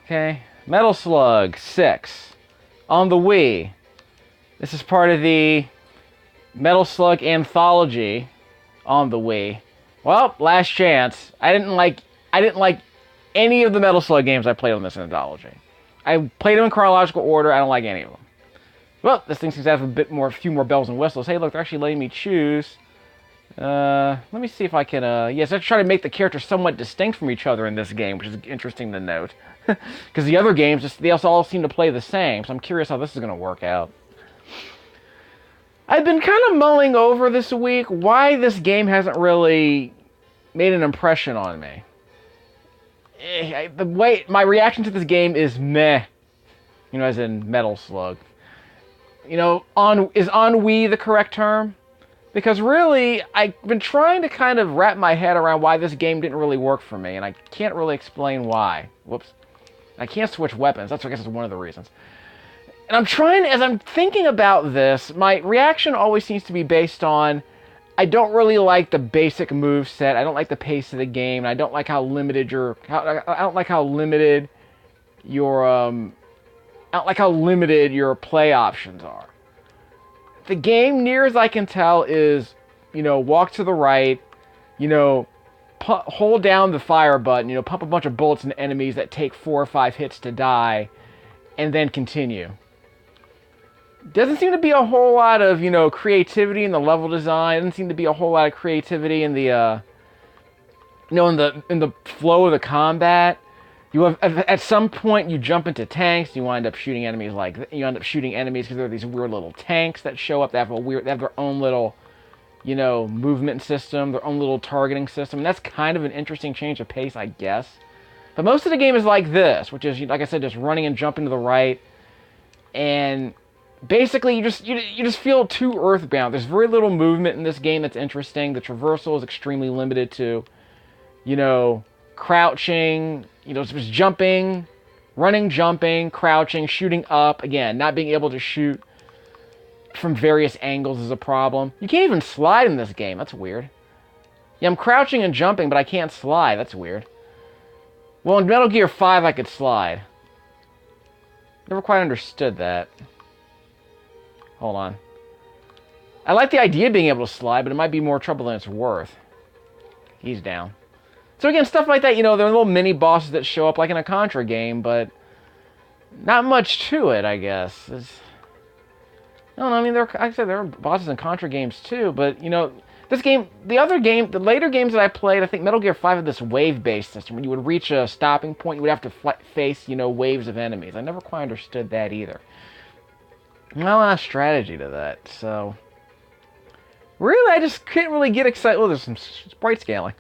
Okay, Metal Slug 6 on the Wii. This is part of the Metal Slug Anthology on the Wii. Well, last chance. I didn't like any of the Metal Slug games I played on this anthology. I played them in chronological order. I don't like any of them. Well, this thing seems to have a few more bells and whistles. Hey, look, they're actually letting me choose. Let me see if I can, yes, I try to make the characters somewhat distinct from each other in this game, which is interesting to note. Because the other games, they also all seem to play the same, so I'm curious how this is going to work out. I've been kind of mulling over this week why this game hasn't really made an impression on me. The way my reaction to this game is meh, you know, as in Metal Slug. You know, is ennui the correct term? Because really, I've been trying to kind of wrap my head around why this game didn't really work for me, and I can't really explain why. Whoops. I can't switch weapons. That's, I guess, is one of the reasons. And I'm trying, as I'm thinking about this, my reaction always seems to be based on, I don't really like the basic move set. I don't like the pace of the game. And I don't like how limited your play options are. The game, near as I can tell, is, you know, walk to the right, you know, hold down the fire button, you know, pump a bunch of bullets into enemies that take 4 or 5 hits to die, and then continue. Doesn't seem to be a whole lot of, you know, creativity in the level design. Doesn't seem to be a whole lot of creativity in the, you know, in the flow of the combat. You have, at some point, you jump into tanks. You wind up shooting enemies because there are these weird little tanks that show up. They have their own little, you know, movement system, their own little targeting system. And that's kind of an interesting change of pace, I guess. But most of the game is like this, which is, like I said, just running and jumping to the right. And basically, you just feel too earthbound. There's very little movement in this game that's interesting. The traversal is extremely limited to, you know, crouching, you know, just jumping, running, jumping, crouching, shooting up. Again, not being able to shoot from various angles is a problem. You can't even slide in this game. That's weird. Yeah, I'm crouching and jumping, but I can't slide. That's weird. Well, in Metal Gear 5, I could slide. Never quite understood that. Hold on. I like the idea of being able to slide, but it might be more trouble than it's worth. He's down. So again, stuff like that, you know, there are little mini-bosses that show up like in a Contra game, but not much to it, I guess. I don't know, I mean, like I said, there are bosses in Contra games too, but, you know, this game, the later games that I played, I think Metal Gear 5 had this wave-based system. When you would reach a stopping point, you would have to face, you know, waves of enemies. I never quite understood that either. Not a lot of strategy to that, so really, I just can't really get excited. Oh, there's some sprite scaling.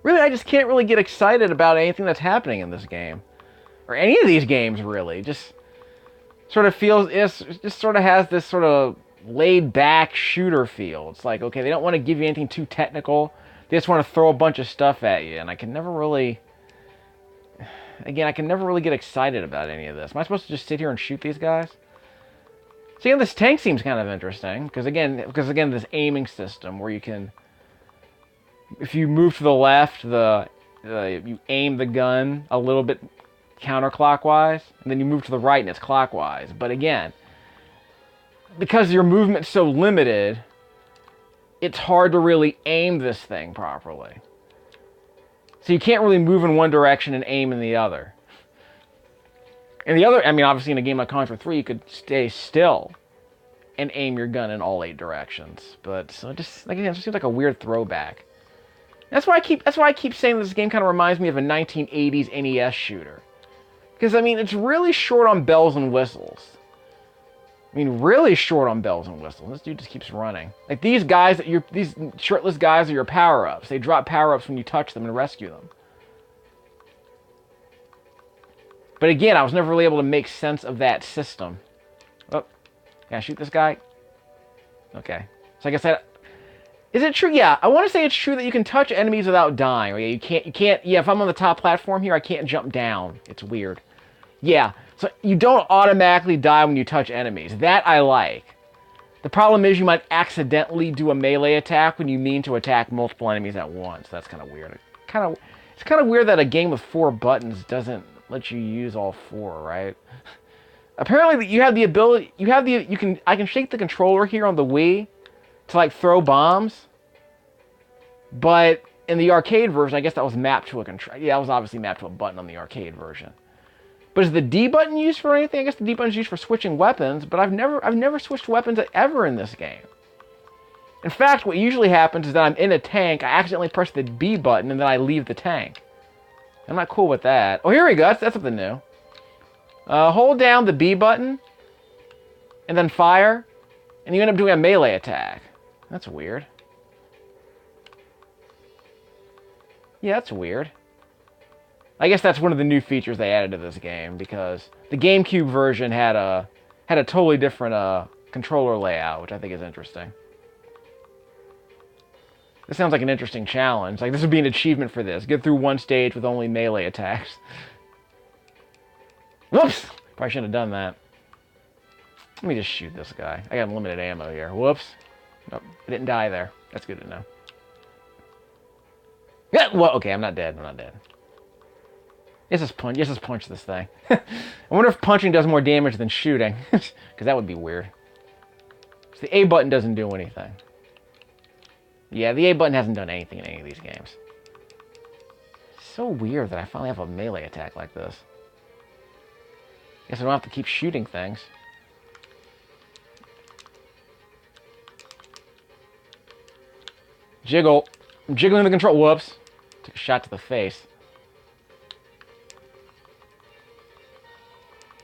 Really, I just can't really get excited about anything that's happening in this game. Or any of these games, really. Just sort of feels, just sort of has this sort of laid-back shooter feel. It's like, okay, they don't want to give you anything too technical. They just want to throw a bunch of stuff at you. And I can never really, again, I can never really get excited about any of this. Am I supposed to just sit here and shoot these guys? So, again, this tank seems kind of interesting. Because again, this aiming system where you can, if you move to the left, you aim the gun a little bit counterclockwise, and then you move to the right and it's clockwise. But again, because your movement's so limited, it's hard to really aim this thing properly. So you can't really move in one direction and aim in the other. And the other, I mean, obviously in a game like Contra 3, you could stay still and aim your gun in all 8 directions. But so just, like, again, it just seems like a weird throwback. That's why I keep saying this game kind of reminds me of a 1980s NES shooter. Because, I mean, it's really short on bells and whistles. I mean, really short on bells and whistles. This dude just keeps running. Like, these shirtless guys are your power-ups. They drop power-ups when you touch them and rescue them. But again, I was never really able to make sense of that system. Oh, can I shoot this guy? Okay. So like I said, is it true? Yeah, I want to say it's true that you can touch enemies without dying. Yeah, you can't, yeah, if I'm on the top platform here, I can't jump down. It's weird. Yeah, so you don't automatically die when you touch enemies. That I like. The problem is you might accidentally do a melee attack when you mean to attack multiple enemies at once. That's kind of weird. It's kind of weird that a game with 4 buttons doesn't let you use all 4, right? Apparently, you have the ability. I can shake the controller here on the Wii to like throw bombs. But in the arcade version, I guess that was mapped to a control. Yeah, that was obviously mapped to a button on the arcade version. But is the D button used for anything? I guess the D button is used for switching weapons. But I've never switched weapons ever in this game. In fact, what usually happens is that I'm in a tank, I accidentally press the B button, and then I leave the tank. I'm not cool with that. Oh, here we go. That's something new. Hold down the B button, and then fire, and you end up doing a melee attack. That's weird. Yeah, that's weird. I guess that's one of the new features they added to this game, because the GameCube version had a totally different controller layout, which I think is interesting. This sounds like an interesting challenge. Like, this would be an achievement for this. Get through one stage with only melee attacks. Whoops! Probably shouldn't have done that. Let me just shoot this guy. I got limited ammo here. Whoops. Nope, I didn't die there. That's good to know. Yeah, well, okay, I'm not dead. I'm not dead. Let's just punch this thing. I wonder if punching does more damage than shooting. Because that would be weird. So the A button doesn't do anything. Yeah, the A button hasn't done anything in any of these games. It's so weird that I finally have a melee attack like this. Guess I don't have to keep shooting things. Jiggle. I'm jiggling the control. Whoops. Took a shot to the face.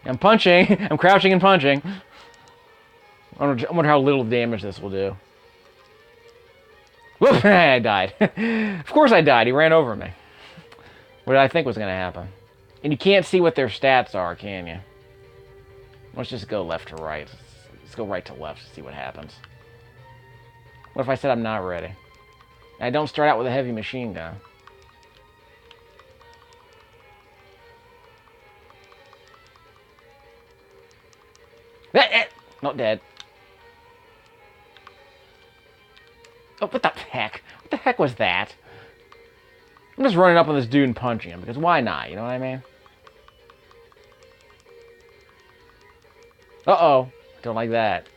I'm punching. I'm crouching and punching. I wonder how little damage this will do. Whoop! I died. Of course I died. He ran over me. What did I think was going to happen? And you can't see what their stats are, can you? Let's just go left to right. Let's go right to left to see what happens. What if I said I'm not ready? I don't start out with a heavy machine gun. Not dead. Oh, what the heck? What the heck was that? I'm just running up on this dude and punching him, because why not? You know what I mean? Uh-oh. Don't like that.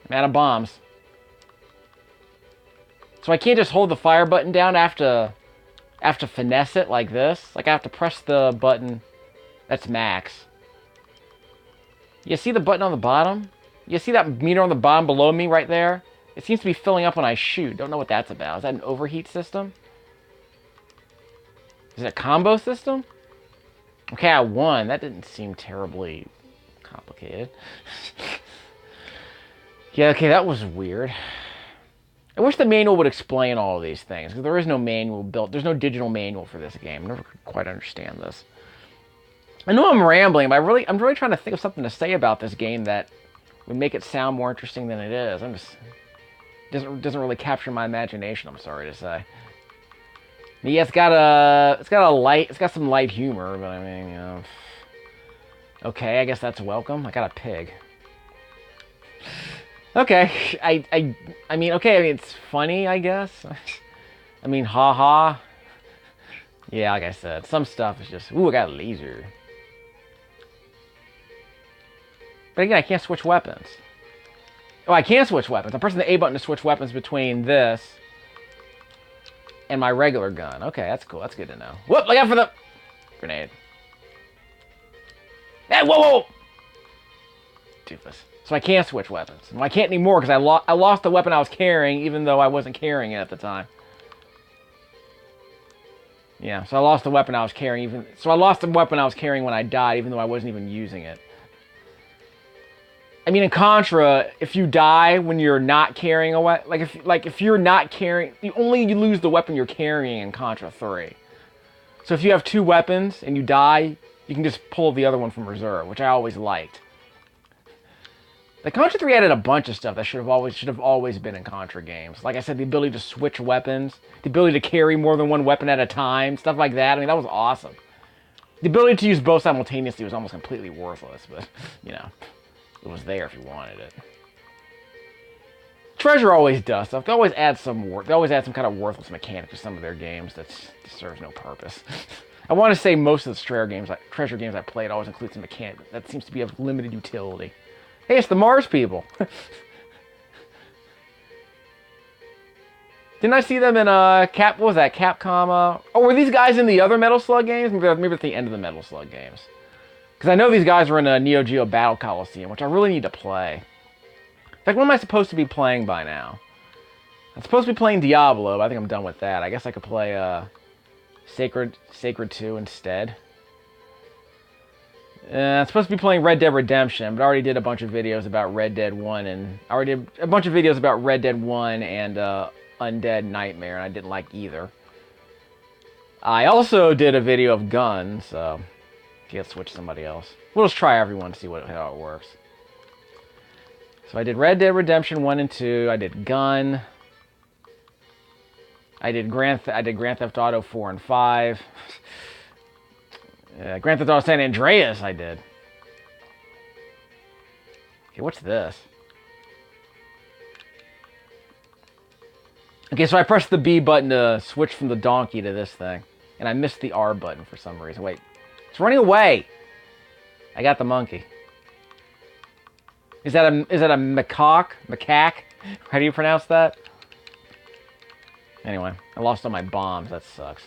I'm out of bombs. So I can't just hold the fire button down. I have to finesse it like this. Like I have to press the button. That's max. You see the button on the bottom? You see that meter on the bottom below me right there? It seems to be filling up when I shoot. Don't know what that's about. Is that an overheat system? Is it a combo system? Okay, I won. That didn't seem terribly complicated. Yeah, okay, that was weird. I wish the manual would explain all of these things, because there is no manual built. There's no digital manual for this game. I never could quite understand this. I know I'm rambling, but I'm really trying to think of something to say about this game that would make it sound more interesting than it is. Doesn't really capture my imagination, I'm sorry to say. Yeah, it's got some light humor, but I mean, you know. Okay, I guess that's welcome. I got a pig. Okay, I mean, it's funny, I guess. I mean, haha. Yeah, like I said, some stuff is just, ooh, I got a laser. But again, I can't switch weapons. Oh, I can switch weapons. I'm pressing the A button to switch weapons between this and my regular gun. Okay, that's cool. That's good to know. Whoop, look out for the grenade. Hey, whoa, whoa! Toothless. So I can't switch weapons. Well, I can't anymore because I lost the weapon I was carrying, even though I wasn't carrying it at the time. Yeah, so I lost the weapon I was carrying, so I lost the weapon I was carrying when I died, even though I wasn't even using it. I mean, in Contra, if you die when you're not carrying a weapon, if you're not carrying, you lose the weapon you're carrying in Contra 3. So if you have 2 weapons and you die, you can just pull the other one from reserve, which I always liked. The Contra 3 added a bunch of stuff that should have always been in Contra games. Like I said, the ability to switch weapons, the ability to carry more than one weapon at a time, stuff like that. I mean, that was awesome. The ability to use both simultaneously was almost completely worthless, but, you know, it was there if you wanted it. Treasure always does stuff. They always add some They always add some kind of worthless mechanic to some of their games that serves no purpose. I want to say most of the Treasure games I played always include some mechanic that seems to be of limited utility. Hey, it's the Mars people. Didn't I see them in what was that, Capcom? Oh, were these guys in the other Metal Slug games? Maybe at the end of the Metal Slug games. Because I know these guys were in a NeoGeo Battle Coliseum, which I really need to play. In fact, what am I supposed to be playing by now? I'm supposed to be playing Diablo, but I think I'm done with that. I guess I could play Sacred 2 instead. I'm supposed to be playing Red Dead Redemption, but I already did a bunch of videos about Red Dead 1 and Undead Nightmare, and I didn't like either. I also did a video of guns, so let's switch somebody else. We'll just try everyone to see how it works. So I did Red Dead Redemption 1 and 2. I did Gun. I did Grand Theft Auto 4 and 5. Grand Theft Auto San Andreas I did. Okay, what's this? Okay, so I pressed the B button to switch from the donkey to this thing. And I missed the R button for some reason. Wait, it's running away! I got the monkey. Is that a macaque? Macaque? How do you pronounce that? Anyway, I lost all my bombs. That sucks.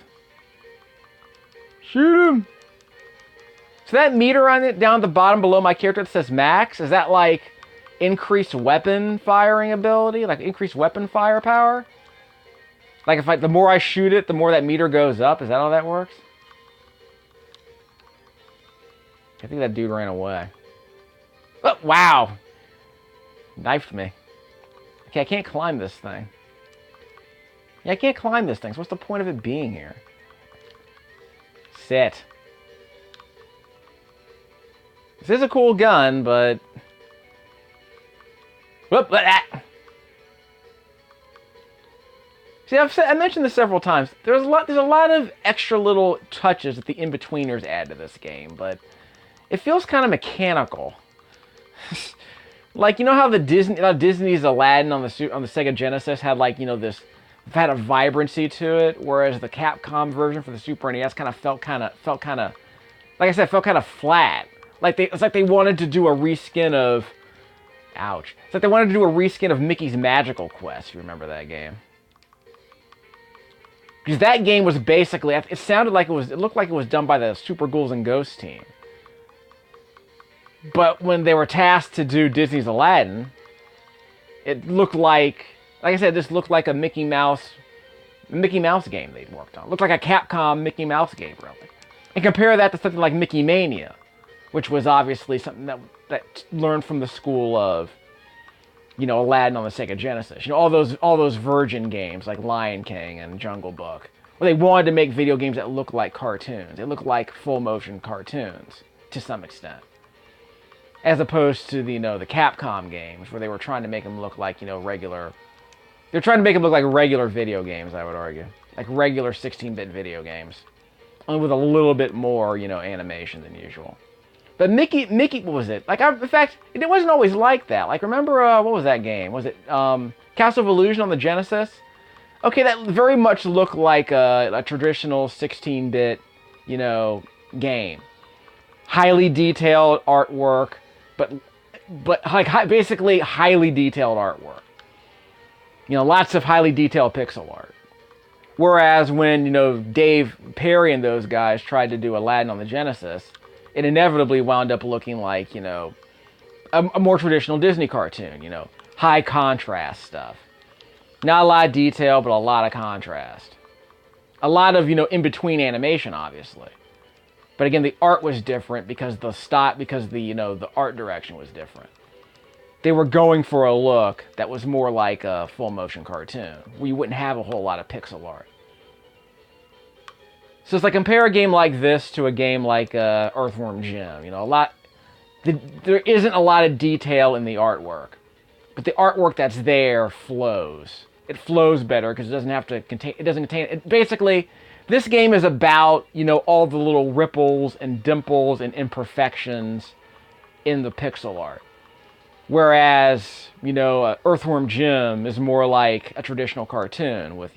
Shoot him! So that meter on it down at the bottom below my character that says max, is that like increased weapon firing ability? Like increased weapon firepower? Like if the more I shoot it, the more that meter goes up? Is that how that works? I think that dude ran away. Oh, wow! Knifed me. Okay, I can't climb this thing. Yeah, I can't climb this thing, so what's the point of it being here? Sit. This is a cool gun, but... Whoop! See, I mentioned this several times. There's a lot of extra little touches that the in-betweeners add to this game, but it feels kind of mechanical. Like, you know how Disney's Aladdin on the Sega Genesis had, like, you know, had a vibrancy to it, whereas the Capcom version for the Super NES felt kind of like I said, felt kind of flat. It's like they wanted to do a reskin of, ouch. It's like they wanted to do a reskin of Mickey's Magical Quest. If you remember that game, because that game was basically, it looked like it was done by the Super Ghouls and Ghosts team. But when they were tasked to do Disney's Aladdin, it looked like I said, this looked like a Mickey Mouse game they'd worked on. It looked like a Capcom Mickey Mouse game, really. And compare that to something like Mickey Mania, which was obviously something that learned from the school of, you know, Aladdin on the Sega Genesis. You know, all those Virgin games like Lion King and Jungle Book, where they wanted to make video games that look like cartoons. They look like full motion cartoons to some extent, as opposed to the Capcom games where they were trying to make them look like regular. They're trying to make them look like regular video games, I would argue, like regular 16-bit video games, only with a little bit more animation than usual. But Mickey, what was it? Like, in fact, it wasn't always like that. Like, remember, what was that game? Was it Castle of Illusion on the Genesis? Okay, that very much looked like a traditional 16-bit, game. Highly detailed artwork, but like basically highly detailed artwork. Lots of highly detailed pixel art. Whereas when, Dave Perry and those guys tried to do Aladdin on the Genesis, it inevitably wound up looking like, a more traditional Disney cartoon, high contrast stuff. Not a lot of detail, but a lot of contrast. A lot of, in-between animation, obviously. But again, the art was different because the art direction was different. They were going for a look that was more like a full-motion cartoon, where you wouldn't have a whole lot of pixel art. So it's like, compare a game like this to a game like Earthworm Jim. There isn't a lot of detail in the artwork, but the artwork that's there flows. It flows better because it doesn't contain. Basically, this game is about all the little ripples and dimples and imperfections in the pixel art. Whereas, Earthworm Jim is more like a traditional cartoon with,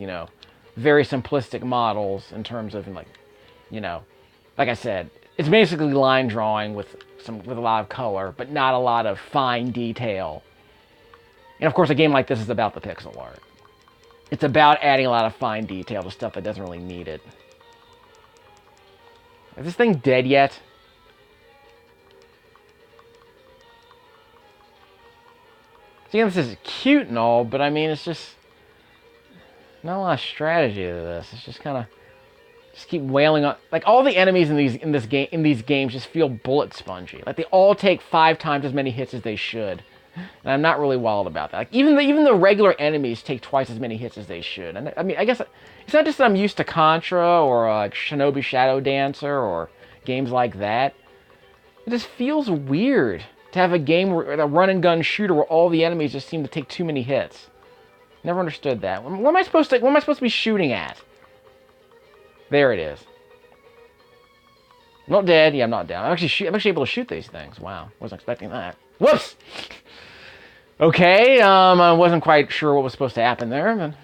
very simplistic models in terms of, like, like I said, it's basically line drawing with a lot of color, but not a lot of fine detail. And of course, a game like this is about the pixel art. It's about adding a lot of fine detail to stuff that doesn't really need it. Is this thing dead yet? See, this is cute and all, but I mean, it's just not a lot of strategy to this. It's just kind of just keep wailing on. Like, all the enemies in these games just feel bullet spongy. Like, they all take 5 times as many hits as they should. And I'm not really wild about that. Like, even the regular enemies take twice as many hits as they should. And I mean, I guess it's not just that I'm used to Contra or Shinobi Shadow Dancer or games like that. It just feels weird to have a game, a run and gun shooter, where all the enemies just seem to take too many hits. Never understood that. What am I supposed to be shooting at? There it is. I'm not dead. Yeah, I'm not down. I'm actually able to shoot these things. Wow, wasn't expecting that. Whoops. Okay, I wasn't quite sure what was supposed to happen there, and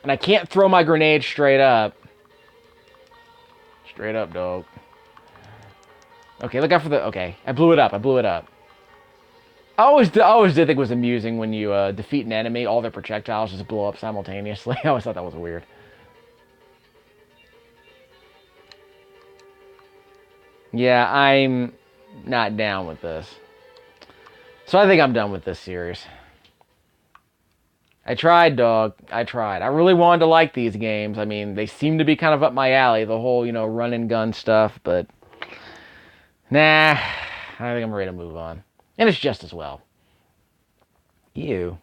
I can't throw my grenade straight up. Straight up, dog. Okay, look out for the. Okay, I blew it up. I always did think it was amusing when you defeat an enemy, all their projectiles just blow up simultaneously. I always thought that was weird. Yeah, I'm not down with this. So I think I'm done with this series. I tried, dog. I tried. I really wanted to like these games. I mean, they seem to be kind of up my alley, the whole, run and gun stuff, but nah, I think I'm ready to move on. And it's just as well. Ew.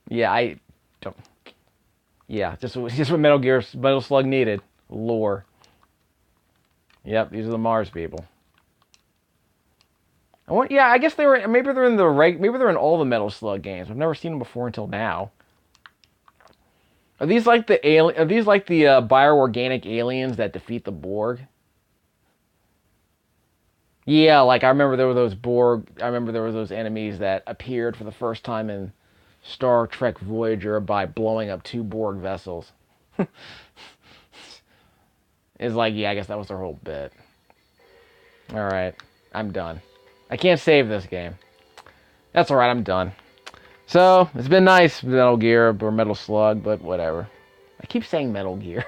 Yeah, I don't. Yeah, just what Metal Slug needed. Lore. Yep, these are the Mars people. Yeah, I guess maybe they're in all the Metal Slug games. I've never seen them before until now. Are these like the bioorganic aliens that defeat the Borg? Yeah, like I remember there were those Borg. I remember there were those enemies that appeared for the first time in Star Trek Voyager by blowing up 2 Borg vessels. It's like, yeah, I guess that was their whole bit. Alright, I'm done. I can't save this game. That's alright, I'm done. So, it's been nice, Metal Gear or Metal Slug, but whatever. I keep saying Metal Gear.